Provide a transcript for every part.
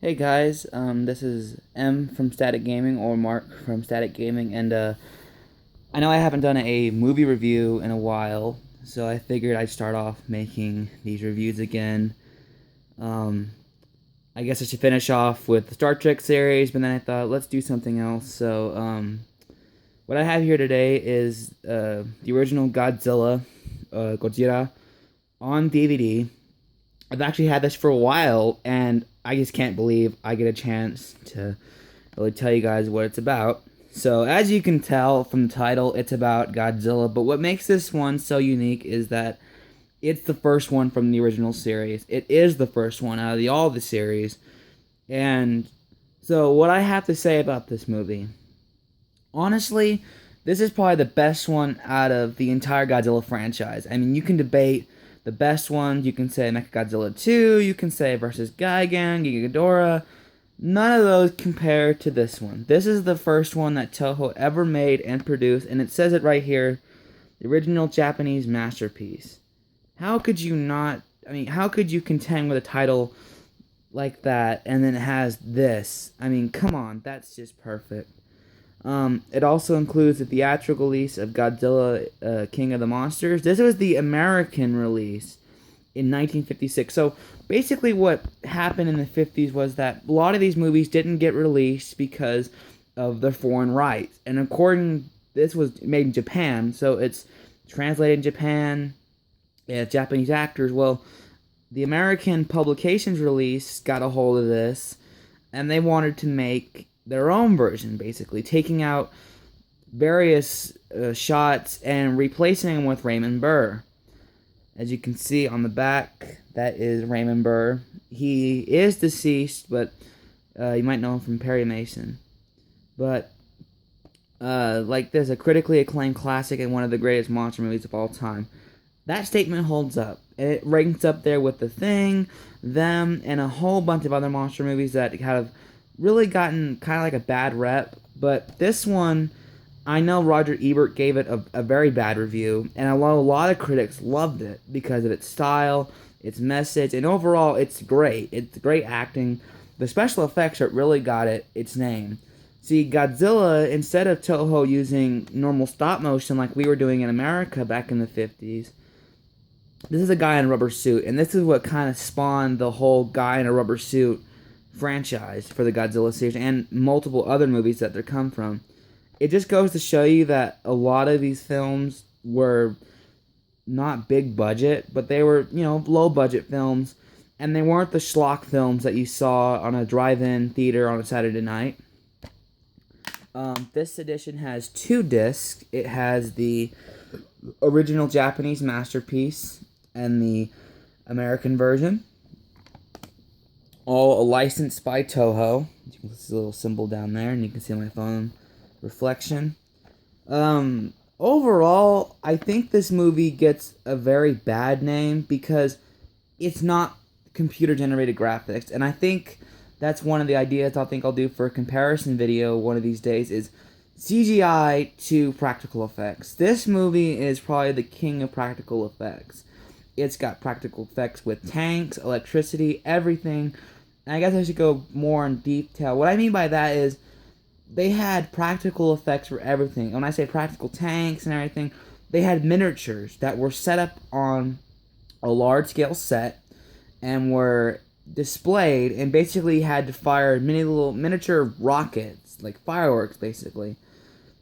Hey guys, this is M from Static Gaming or Mark from Static Gaming, and I know I haven't done a movie review in a while, so I figured I'd start off making these reviews again. Um, I guess I should finish off with the Star Trek series, but then I thought let's do something else. So, what I have here today is the original Godzilla on DVD. I've actually had this for a while, and I just can't believe I get a chance to really tell you guys what it's about. So, as you can tell from the title, it's about Godzilla, but what makes this one so unique is that it's the first one from the original series. It is the first one out of all the series. And so, what I have to say about this movie, honestly, this is probably the best one out of the entire Godzilla franchise. I mean, you can debate the best ones. You can say Mechagodzilla 2, you can say versus Gigan, Giga Ghidorah. None of those compare to this one. This is the first one that Toho ever made and produced, and it says it right here, the original Japanese masterpiece. How could you not, I mean, how could you contend with a title like that and then it has this? I mean, come on, that's just perfect. It also includes the theatrical release of Godzilla King of the Monsters. This was the American release in 1956. So basically, what happened in the 50s was that a lot of these movies didn't get released because of their foreign rights. And this was made in Japan, so it's translated in Japan. Yeah, Japanese actors. Well, the American publications release got a hold of this, and they wanted to make their own version, basically taking out various shots and replacing them with Raymond Burr. As you can see on the back, that is Raymond Burr. He is deceased, but you might know him from Perry Mason. But like this, a critically acclaimed classic and one of the greatest monster movies of all time. That statement holds up. It ranks up there with The Thing, Them, and a whole bunch of other monster movies that have really gotten kind of like a bad rep. But this one, I know Roger Ebert gave it a very bad review, and a lot of critics loved it because of its style, its message, and overall, it's great. It's great acting. The special effects that really got it its name. See, Godzilla, instead of Toho using normal stop motion like we were doing in America back in the 50s, this is a guy in a rubber suit, and this is what kind of spawned the whole guy in a rubber suit franchise for the Godzilla series and multiple other movies that they come from. It just goes to show you that a lot of these films were not big budget, but they were, low budget films, and they weren't the schlock films that you saw on a drive-in theater on a Saturday night. This edition has 2 discs. It has the original Japanese masterpiece and the American version, all licensed by Toho. This is a little symbol down there, and you can see my phone reflection. Overall, I think this movie gets a very bad name because it's not computer generated graphics, and I think that's one of the ideas I think I'll do for a comparison video one of these days is CGI to practical effects. This movie is probably the king of practical effects. It's got practical effects with tanks, electricity, everything. And I guess I should go more in detail. What I mean by that is they had practical effects for everything. And when I say practical tanks and everything, they had miniatures that were set up on a large-scale set and were displayed and basically had to fire many little miniature rockets, like fireworks, basically.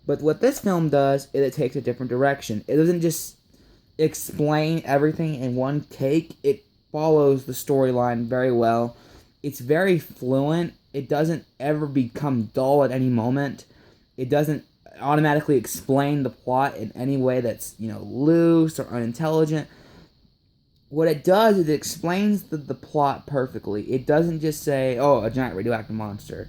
But what this film does is it takes a different direction. It doesn't just explain everything in one take. It follows the storyline very well. It's very fluent. It doesn't ever become dull at any moment. It doesn't automatically explain the plot in any way that's, loose or unintelligent. What it does is it explains the plot perfectly. It doesn't just say, oh, a giant radioactive monster.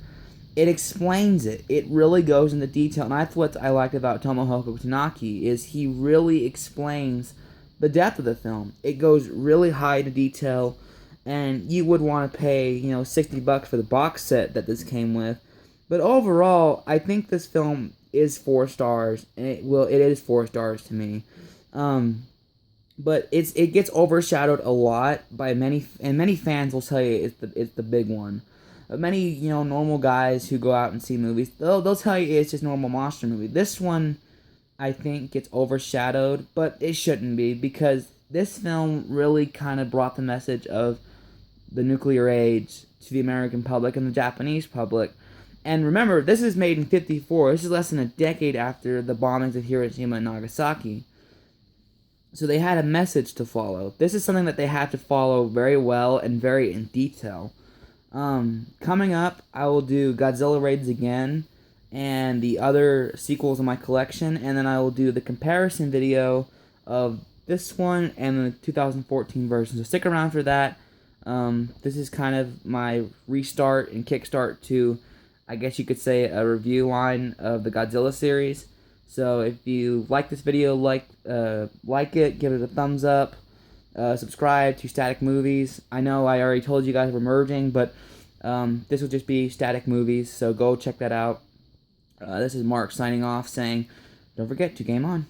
It explains it. It really goes into detail, and that's what I like about Tomohoko Tanaki, is he really explains the depth of the film. It goes really high into detail, and you would want to pay, $60 for the box set that this came with. But overall, I think this film is 4 stars, and it is 4 stars to me. But it gets overshadowed a lot by many, and many fans will tell you it's the big one. Many, normal guys who go out and see movies, they'll tell you it's just a normal monster movie. This one, I think, gets overshadowed, but it shouldn't be, because this film really kind of brought the message of the nuclear age to the American public and the Japanese public. And remember, this is made in '54. This is less than a decade after the bombings of Hiroshima and Nagasaki. So they had a message to follow. This is something that they had to follow very well and very in detail. Coming up, I will do Godzilla Raids again and the other sequels in my collection, and then I will do the comparison video of this one and the 2014 version. So stick around for that. This is kind of my restart and kickstart to, I guess you could say, a review line of the Godzilla series. So if you like this video, like it, give it a thumbs up, subscribe to Static Movies. I know I already told you guys we're merging, but this will just be Static Movies, so go check that out. This is Mark signing off, saying, don't forget to game on.